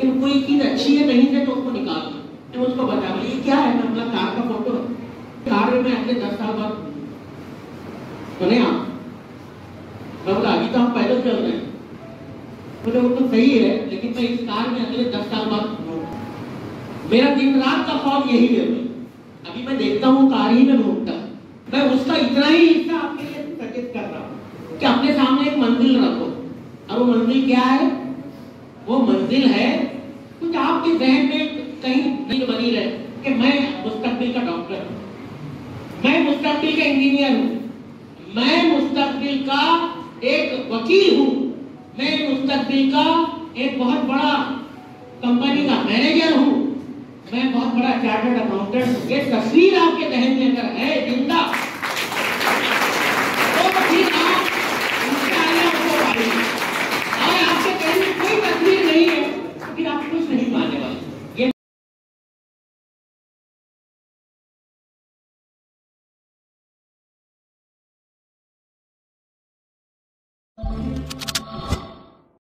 लेकिन कोई चीज अच्छी है कहीं से तो उसको निकाल दो, तो उसको बता ये क्या है, मैं अपना कार का फोटो है, कार में मैं अगले 10 साल बाद तो नहीं आप, मैं बोला अभी तो हम पैदल चल रहे हैं, बोले वो तो सही है लेकिन मैं इस कार में अगले 10 साल बाद मेरा दिन रात का ख्वाब यही है। अभी मैं देखता हूँ कार ही में घूमता, मैं उसका इतना ही हिस्सा आपके लिए सचेत कर रहा हूँ कि अपने सामने एक मंजिल रखो, और वो मंजिल क्या है, वो मंजिल है कुछ आपके जहन में कहीं नहीं बनी रहे कि मैं मुस्तकबिल का डॉक्टर हूँ, मैं मुस्तकबिल का इंजीनियर हूँ, मैं मुस्तकबिल का एक वकील हूँ, मैं मुस्तकबिल का एक बहुत बड़ा कंपनी का मैनेजर हूँ, मैं बहुत बड़ा चार्टर्ड अकाउंटेंट हूँ। ये तस्वीर आपके जहन में अगर है जिंदा तो फिर आप उसके आगे आपको पाएंगे, और आपके जहन में कोई तस्वीर नहीं है तो फिर आप कुछ नहीं पाने वाले। ये